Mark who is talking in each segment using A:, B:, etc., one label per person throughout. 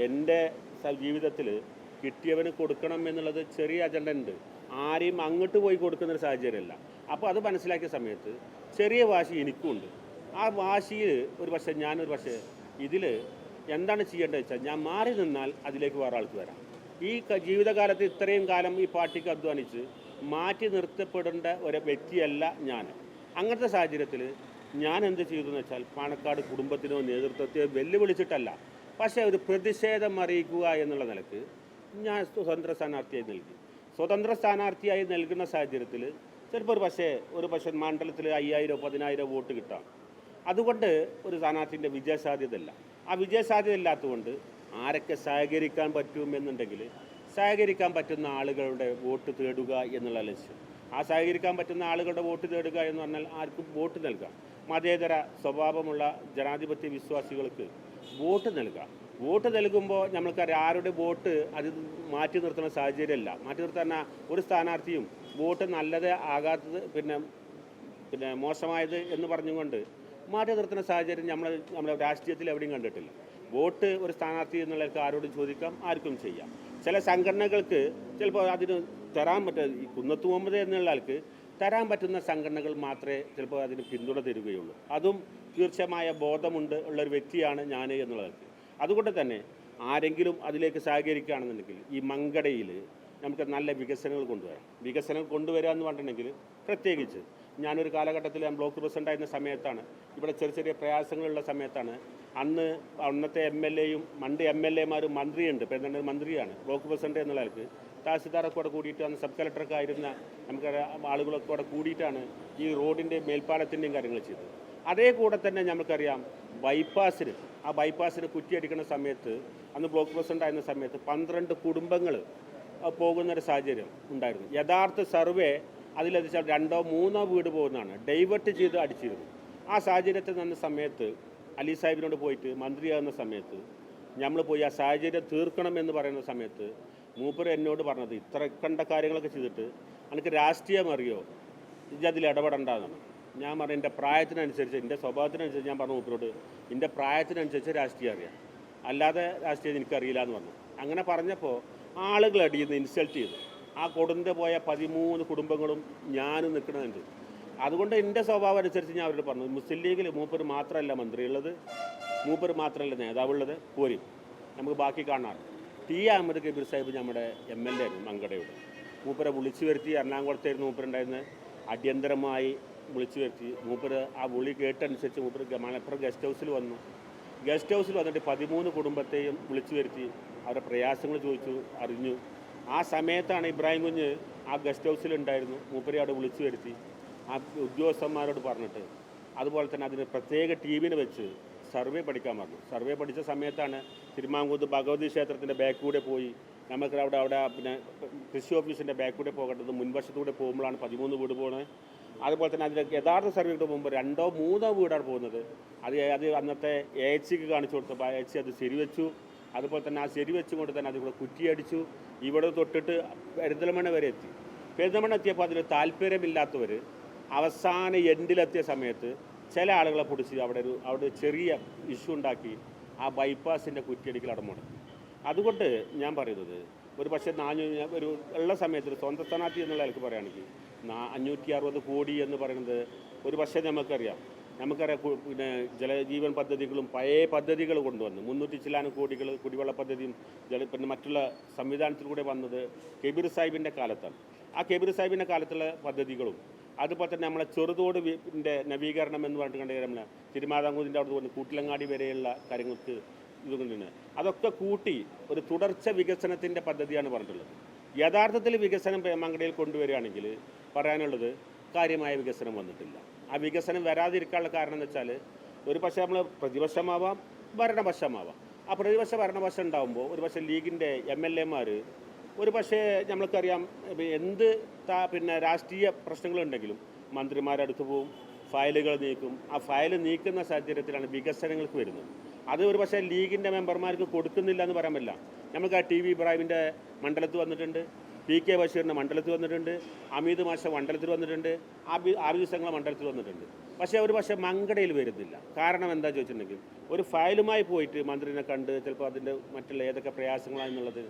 A: എൻ്റെ ജീവിതത്തിൽ കിട്ടിയവന് കൊടുക്കണം എന്നുള്ളത് ചെറിയ അജണ്ട ഉണ്ട്. ആരെയും അങ്ങോട്ട് പോയി കൊടുക്കുന്നൊരു സാഹചര്യമല്ല. അപ്പോൾ അത് മനസ്സിലാക്കിയ സമയത്ത് ചെറിയ വാശി എനിക്കുമുണ്ട്. ആ വാശിയിൽ ഞാനൊരു പക്ഷേ ഇതിൽ എന്താണ് ചെയ്യേണ്ടത് വെച്ചാൽ ഞാൻ മാറി നിന്നാൽ അതിലേക്ക് വേറെ ആൾക്ക് വരാം. ഈ ജീവിതകാലത്ത് ഇത്രയും കാലം ഈ പാർട്ടിക്ക് അധ്വാനിച്ച് മാറ്റി നിർത്തപ്പെടേണ്ട ഒരു വ്യക്തിയല്ല ഞാൻ. അങ്ങനത്തെ സാഹചര്യത്തിൽ ഞാൻ എന്ത് ചെയ്തു എന്ന് വെച്ചാൽ പാണക്കാട് കുടുംബത്തിനോ നേതൃത്വത്തെയോ വെല്ലുവിളിച്ചിട്ടല്ല, പക്ഷേ ഒരു പ്രതിഷേധം അറിയിക്കുക എന്നുള്ള നിലക്ക് ഞാൻ സ്വതന്ത്ര സ്ഥാനാർത്ഥിയായി നൽകുന്ന സാഹചര്യത്തിൽ ചിലപ്പോൾ ഒരു പക്ഷേ മണ്ഡലത്തിൽ 5000-10,000 വോട്ട് കിട്ടാം. അതുകൊണ്ട് ഒരു സ്ഥാനാർത്ഥിൻ്റെ വിജയസാധ്യതയില്ല. ആ വിജയസാധ്യത ഇല്ലാത്തതുകൊണ്ട് ആരൊക്കെ സഹകരിക്കാൻ പറ്റുമെന്നുണ്ടെങ്കിൽ സഹകരിക്കാൻ പറ്റുന്ന ആളുകളുടെ വോട്ട് തേടുക എന്നുള്ള ലക്ഷ്യം. ആ സഹകരിക്കാൻ പറ്റുന്ന ആളുകളുടെ വോട്ട് തേടുക എന്ന് പറഞ്ഞാൽ ആർക്കും വോട്ട് നൽകാം. മതേതര സ്വഭാവമുള്ള ജനാധിപത്യ വിശ്വാസികൾക്ക് വോട്ട് നൽകാം. വോട്ട് നൽകുമ്പോൾ നമ്മൾക്കറിയാം ആരുടെ വോട്ട് അത് മാറ്റി നിർത്തുന്ന സാഹചര്യമല്ല. മാറ്റി നിർത്താൻ ഒരു സ്ഥാനാർത്ഥിയും വോട്ട് നല്ലത് ആകാത്തത് പിന്നെ മോശമായത് എന്ന് പറഞ്ഞുകൊണ്ട് മാറ്റി നിർത്തുന്ന സാഹചര്യം നമ്മുടെ രാഷ്ട്രീയത്തിൽ എവിടെയും കണ്ടിട്ടില്ല. വോട്ട് ഒരു സ്ഥാനാർത്ഥി എന്നുള്ളവർക്ക് ആരോടും ചോദിക്കാം, ആർക്കും ചെയ്യാം. ചില സംഘടനകൾക്ക് ചിലപ്പോൾ അതിന് തരാൻ പറ്റുക, ഈ കുന്നത്ത് മുഹമ്മദ് എന്നുള്ള ആൾക്ക് തരാൻ പറ്റുന്ന സംഘടനകൾ മാത്രമേ ചിലപ്പോൾ അതിന് പിന്തുണ തരികയുള്ളൂ. അതും തീർച്ചയായ ബോധമുണ്ട് ഉള്ളൊരു വ്യക്തിയാണ് ഞാൻ എന്നുള്ളവർക്ക്. അതുകൊണ്ട് തന്നെ ആരെങ്കിലും അതിലേക്ക് സഹകരിക്കുകയാണെന്നുണ്ടെങ്കിൽ ഈ മങ്കടയിൽ നമുക്ക് നല്ല വികസനങ്ങൾ കൊണ്ടുവരിക എന്ന് പറഞ്ഞിട്ടുണ്ടെങ്കിൽ, പ്രത്യേകിച്ച് ഞാനൊരു കാലഘട്ടത്തിൽ ഞാൻ ബ്ലോക്ക് പ്രസിഡൻ്റായിരുന്ന സമയത്താണ്, ഇവിടെ ചെറിയ പ്രയാസങ്ങളുള്ള സമയത്താണ് അന്നത്തെ MLA-യും MLA-മാരും മന്ത്രിയുണ്ട്, പെരുന്തണ്ണൂർ മന്ത്രിയാണ്, ബ്ലോക്ക് പ്രസിഡന്റ് എന്നുള്ള ആൾക്ക് തഹസിൽദാറൊക്കെ കൂടെ കൂടിയിട്ട് അന്ന് സബ് കളക്ടറൊക്കെ ആയിരുന്ന നമുക്ക് ആളുകളൊക്കെ കൂടെ കൂടിയിട്ടാണ് ഈ റോഡിൻ്റെ മേൽപ്പാലത്തിൻ്റെയും കാര്യങ്ങൾ ചെയ്തത്. അതേ കൂടെ തന്നെ നമുക്കറിയാം ബൈപ്പാസിന് കുറ്റിയടിക്കുന്ന സമയത്ത് അന്ന് ബ്ലോക്ക് പ്രസിഡന്റ് ആയിരുന്ന സമയത്ത് 12 കുടുംബങ്ങൾ പോകുന്നൊരു സാഹചര്യം ഉണ്ടായിരുന്നു. യഥാർത്ഥ സർവേ അതിലെത്തിച്ചാൽ 2-3 വീട് പോകുന്നതാണ്, ഡൈവേർട്ട് ചെയ്ത് അടിച്ചിരുന്നു. ആ സാഹചര്യത്തിൽ നിന്ന സമയത്ത് അലി സാഹിബിനോട് പോയിട്ട് മന്ത്രിയാകുന്ന സമയത്ത് നമ്മൾ പോയി ആ സാഹചര്യം തീർക്കണം എന്ന് പറയുന്ന സമയത്ത് മൂപ്പര് എന്നോട് പറഞ്ഞത്, ഇത്ര കണ്ട കാര്യങ്ങളൊക്കെ ചെയ്തിട്ട് എനിക്ക് രാഷ്ട്രീയം അറിയോ, ഇതിൽ ഇടപെടണ്ടെന്നാണ്. ഞാൻ പറഞ്ഞു എൻ്റെ പ്രായത്തിനനുസരിച്ച്, എൻ്റെ സ്വഭാവത്തിനനുസരിച്ച് ഞാൻ പറഞ്ഞു മൂപ്പരോട് എൻ്റെ പ്രായത്തിനനുസരിച്ച് രാഷ്ട്രീയം അറിയാം, അല്ലാതെ രാഷ്ട്രീയം എനിക്കറിയില്ല എന്ന് പറഞ്ഞു. അങ്ങനെ പറഞ്ഞപ്പോൾ ആളുകൾ അടിയിൽ നിന്ന് ഇൻസൾട്ട് ചെയ്തു. ആ കൊടുന്ന് പോയ 13 കുടുംബങ്ങളും ഞാനും നിൽക്കണമെന്നുണ്ട്. അതുകൊണ്ട് എൻ്റെ സ്വഭാവം അനുസരിച്ച് ഞാൻ അവരോട് പറഞ്ഞു, മുസ്ലിം ലീഗിൽ മൂപ്പര് മാത്രമല്ല മന്ത്രിയുള്ളത്, മൂപ്പര് മാത്രമല്ല നേതാവുള്ളത്, പോരും നമുക്ക് ബാക്കി കാണാറ്. അഹമ്മദ് കബീർ സാഹിബ് നമ്മുടെ MLA ആയിരുന്നു മങ്കടയുടെ. മൂപ്പരെ വിളിച്ചു വരുത്തി, എറണാകുളത്തായിരുന്നു മൂപ്പരുണ്ടായിരുന്നത്, അടിയന്തരമായി വിളിച്ചു വരുത്തി. മൂപ്പര് ആ വിളി കേട്ടനുസരിച്ച് മൂപ്പര് മലപ്പുറം ഗസ്റ്റ് ഹൗസിൽ വന്നിട്ട് 13 കുടുംബത്തെയും വിളിച്ചു വരുത്തി അവരുടെ പ്രയാസങ്ങൾ ചോദിച്ചു അറിഞ്ഞു. ആ സമയത്താണ് ഇബ്രാഹിം കുഞ്ഞ് ആ ഗസ്റ്റ് ഹൗസിലുണ്ടായിരുന്നു. മൂപ്പരെ അവിടെ വിളിച്ചു വരുത്തി ആ ഉദ്യോഗസ്ഥന്മാരോട് പറഞ്ഞിട്ട്, അതുപോലെ തന്നെ അതിന് പ്രത്യേക ടീമിനെ വെച്ച് സർവേ പഠിക്കാൻ പറഞ്ഞു. സർവേ പഠിച്ച സമയത്താണ് തിരുമാങ്കൂത്ത് ഭഗവതി ക്ഷേത്രത്തിൻ്റെ ബാക്കിലൂടെ പോയി നമുക്ക് അവിടെ പിന്നെ കൃഷി ഓഫീസിൻ്റെ ബാക്കിലൂടെ പോകേണ്ടത് മുൻവശത്തൂടെ പോകുമ്പോഴാണ് 13 വീട് പോകുന്നത്. അതുപോലെ തന്നെ അതിൻ്റെ യഥാർത്ഥ സർവേയുടെ മുമ്പ് 2-3 വീടാണ് പോകുന്നത്. അത് അന്നത്തെ AHCക്ക് കാണിച്ചു കൊടുത്തപ്പോൾ AHC അത് ശരിവെച്ചു. അതുപോലെ തന്നെ ആ ശരിവെച്ചുകൊണ്ട് തന്നെ അതിവിടെ കുറ്റിയടിച്ചു. ഇവിടെ തൊട്ടിട്ട് പെരിന്തൽമണ്ണ വരെ എത്തി. പെരിന്തൽമണ്ണ എത്തിയപ്പോൾ അതിൽ താല്പര്യമില്ലാത്തവർ അവസാന എൻഡിലെത്തിയ സമയത്ത് ചില ആളുകളെ പിടിച്ച് അവിടെ ചെറിയ ഇഷ്യൂ ഉണ്ടാക്കി ആ ബൈപ്പാസിൻ്റെ കുറ്റിയടിക്കൽ അടമുടക്കി. അതുകൊണ്ട് ഞാൻ പറയുന്നത്, ഒരു പക്ഷേ ഒരു ഉള്ള സമയത്ത് സ്വന്തം സ്ഥാനാർത്ഥി എന്നുള്ള ആൾക്ക് പറയുകയാണെങ്കിൽ 560 കോടി എന്ന് പറയുന്നത് ഒരു പക്ഷേ നമുക്കറിയാം പിന്നെ ജലജീവൻ പദ്ധതികളും പഴയ പദ്ധതികൾ കൊണ്ടുവന്നു 300 ചില്ലാനും കോടികൾ കുടിവെള്ള പദ്ധതിയും പിന്നെ മറ്റുള്ള സംവിധാനത്തിലൂടെ വന്നത് കബീർ സാഹിബിൻ്റെ കാലത്താണ്. ആ കബീർ സാഹിബിൻ്റെ കാലത്തുള്ള പദ്ധതികളും അതുപോലെ തന്നെ നമ്മളെ ചെറുതോടിൻ്റെ നവീകരണം എന്ന് പറഞ്ഞിട്ട് കണ്ടു നമ്മളെ തിരുമാതാംകൂതിൻ്റെ അവിടെ വന്ന് കൂട്ടിലങ്ങാടി വരെയുള്ള കാര്യങ്ങൾക്ക് ഇതുകൊണ്ടാണ്. അതൊക്കെ കൂട്ടി ഒരു തുടർച്ച വികസനത്തിൻ്റെ പദ്ധതിയാണ് പറഞ്ഞിട്ടുള്ളത്. യഥാർത്ഥത്തിൽ വികസനം മങ്കടയിൽ കൊണ്ടുവരികയാണെങ്കിൽ പറയാനുള്ളത് കാര്യമായ വികസനം വന്നിട്ടില്ല. ആ വികസനം വരാതിരിക്കാനുള്ള കാരണം എന്ന് വെച്ചാൽ ഒരു പക്ഷേ നമ്മൾ പ്രതിപക്ഷമാവാം, ഭരണപക്ഷമാവാം. ആ ഭരണപക്ഷം ഉണ്ടാകുമ്പോൾ ഒരു പക്ഷേ ലീഗിൻ്റെ MLA-മാർ ഒരു പക്ഷേ നമ്മൾക്കറിയാം എന്ത് പിന്നെ രാഷ്ട്രീയ പ്രശ്നങ്ങളുണ്ടെങ്കിലും മന്ത്രിമാരടുത്ത് പോവും, ഫയലുകൾ നീക്കും. ആ ഫയൽ നീക്കുന്ന സാഹചര്യത്തിലാണ് വികസനങ്ങൾക്ക് വരുന്നത്. അത് ഒരു പക്ഷേ ലീഗിൻ്റെ മെമ്പർമാർക്ക് കൊടുക്കുന്നില്ല എന്ന് പറയാൻ പറ്റില്ല. നമുക്ക് ആ TV ഇബ്രാഹിമിൻ്റെ മണ്ഡലത്ത് വന്നിട്ടുണ്ട്, PK ബഷീറിൻ്റെ മണ്ഡലത്തിൽ വന്നിട്ടുണ്ട്, അമീത് മാഷ മണ്ഡലത്തിൽ വന്നിട്ടുണ്ട്, ആബിദ് സംഘ മണ്ഡലത്തിൽ വന്നിട്ടുണ്ട്. പക്ഷേ അവർ മങ്കടയിൽ വരുന്നില്ല. കാരണം എന്താ ചോദിച്ചിട്ടുണ്ടെങ്കിൽ ഒരു ഫയലുമായി പോയിട്ട് മന്ത്രിനെ കണ്ട് ചിലപ്പോൾ അതിൻ്റെ മറ്റുള്ള ഏതൊക്കെ പ്രയാസങ്ങളാണെന്നുള്ളത്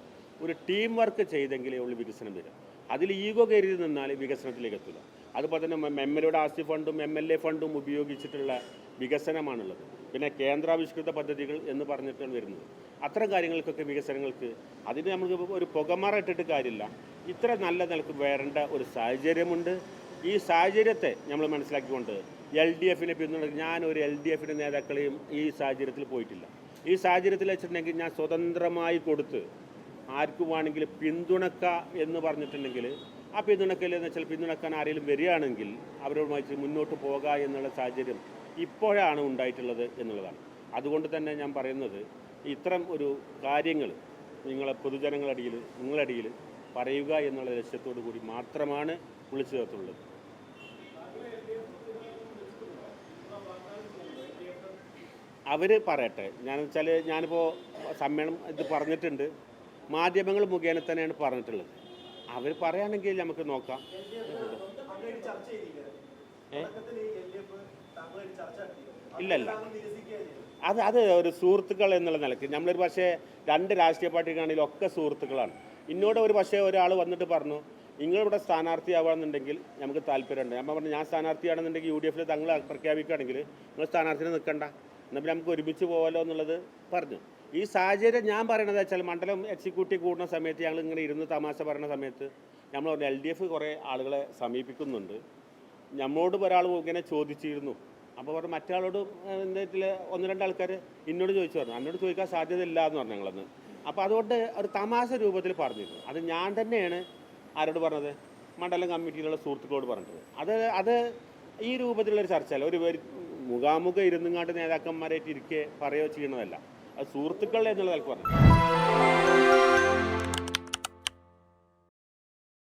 A: ഒരു ടീം വർക്ക് ചെയ്തെങ്കിലേ ഉള്ളൂ വികസനം വരിക. അതിൽ ഈഗോ കയറി നിന്നാൽ വികസനത്തിലേക്ക് എത്തില്ല. അതുപോലെ തന്നെ MLA ആസ്തി ഫണ്ടും MLA ഫണ്ടും ഉപയോഗിച്ചിട്ടുള്ള വികസനമാണുള്ളത്. പിന്നെ കേന്ദ്രാവിഷ്കൃത പദ്ധതികൾ എന്ന് പറഞ്ഞിട്ടാണ് വരുന്നത്. അത്തരം കാര്യങ്ങൾക്കൊക്കെ വികസനങ്ങൾക്ക് അതിന് നമുക്ക് ഒരു പുകമറ ഇട്ടിട്ട് കാര്യമില്ല. ഇത്ര നല്ല നിലക്ക് വരേണ്ട ഒരു സാഹചര്യമുണ്ട്. ഈ സാഹചര്യത്തെ നമ്മൾ മനസ്സിലാക്കിക്കൊണ്ട് LDFനെ പിന്തുണയ്ക്കും. ഞാനൊരു LDFിൻ്റെ നേതാക്കളെയും ഈ സാഹചര്യത്തിൽ പോയിട്ടില്ല. ഈ സാഹചര്യത്തിൽ വെച്ചിട്ടുണ്ടെങ്കിൽ ഞാൻ സ്വതന്ത്രമായി കൊടുത്ത് ആർക്കും വേണമെങ്കിൽ പിന്തുണക്ക എന്ന് പറഞ്ഞിട്ടുണ്ടെങ്കിൽ ആ പിന്തുണക്കലെന്ന് വെച്ചാൽ പിന്തുണക്കാൻ ആരെങ്കിലും വരികയാണെങ്കിൽ അവരുമായി മുന്നോട്ട് പോകുക എന്നുള്ള സാഹചര്യം ഇപ്പോഴാണ് ഉണ്ടായിട്ടുള്ളത് എന്നുള്ളതാണ്. അതുകൊണ്ട് തന്നെ ഞാൻ പറയുന്നത് ഇത്തരം ഒരു കാര്യങ്ങൾ നിങ്ങളെ നിങ്ങളടിയിൽ പറയുക എന്നുള്ള ലക്ഷ്യത്തോടു കൂടി മാത്രമാണ് വിളിച്ചു ചേർത്തുള്ളത്. അവർ പറയട്ടെ. ഞാനിപ്പോൾ സമ്മേളനം ഇത് പറഞ്ഞിട്ടുണ്ട്, മാധ്യമങ്ങൾ മുഖേന തന്നെയാണ് പറഞ്ഞിട്ടുള്ളത്. അവർ പറയുകയാണെങ്കിൽ നമുക്ക് നോക്കാം. ഇല്ലല്ല, അത് ഒരു സുഹൃത്തുക്കൾ എന്നുള്ള നിലയ്ക്ക് നമ്മളൊരു പക്ഷേ 2 രാഷ്ട്രീയ പാർട്ടിക്കാണെങ്കിലും ഒക്കെ സുഹൃത്തുക്കളാണ്. എന്നോട് ഒരു പക്ഷേ ഒരാൾ വന്നിട്ട് പറഞ്ഞു നിങ്ങളിവിടെ സ്ഥാനാർത്ഥിയാവുകയാണെന്നുണ്ടെങ്കിൽ നമുക്ക് താല്പര്യമുണ്ട്. ഞാൻ പറഞ്ഞു ഞാൻ സ്ഥാനാർത്ഥിയാണെന്നുണ്ടെങ്കിൽ UDFൽ തങ്ങൾ പ്രഖ്യാപിക്കുകയാണെങ്കിൽ നിങ്ങൾ സ്ഥാനാർത്ഥിനെ നിൽക്കണ്ട, എന്നാൽ നമുക്ക് ഒരുമിച്ച് പോകാമല്ലോ എന്നുള്ളത് പറഞ്ഞു. ഈ സാഹചര്യം ഞാൻ പറയണത് വെച്ചാൽ മണ്ഡലം എക്സിക്യൂട്ടീവ് കൂടുന്ന സമയത്ത് ഞങ്ങൾ ഇങ്ങനെ ഇരുന്ന് തമാശ പറയുന്ന സമയത്ത് നമ്മൾ LDF കുറേ ആളുകളെ സമീപിക്കുന്നുണ്ട്. നമ്മളോട് ഒരാൾ ഇങ്ങനെ ചോദിച്ചിരുന്നു. അപ്പോൾ പറഞ്ഞു മറ്റാളോട് എന്താ 1-2 ആൾക്കാർ എന്നോട് ചോദിച്ചു പറഞ്ഞു. എന്നോട് ചോദിക്കാൻ സാധ്യതയില്ല എന്ന് പറഞ്ഞു ഞങ്ങളന്ന്. അപ്പോൾ അതുകൊണ്ട് ഒരു തമാശ രൂപത്തിൽ പറഞ്ഞിരുന്നു. അത് ഞാൻ തന്നെയാണ് ആരോട് പറഞ്ഞത്, മണ്ഡലം കമ്മിറ്റിയിലുള്ള സുഹൃത്തുക്കളോട് പറഞ്ഞത്. അത് ഈ രൂപത്തിലുള്ളൊരു ചർച്ചയല്ല, ഒരു മുഖാമുഖം ഇരുന്നുങ്ങാണ്ട് നേതാക്കന്മാരായിട്ട് ഇരിക്കെ പറയുകയോ ചെയ്യണതല്ല. അത് സുഹൃത്തുക്കൾ എന്നുള്ള നിലക്ക് പറഞ്ഞു.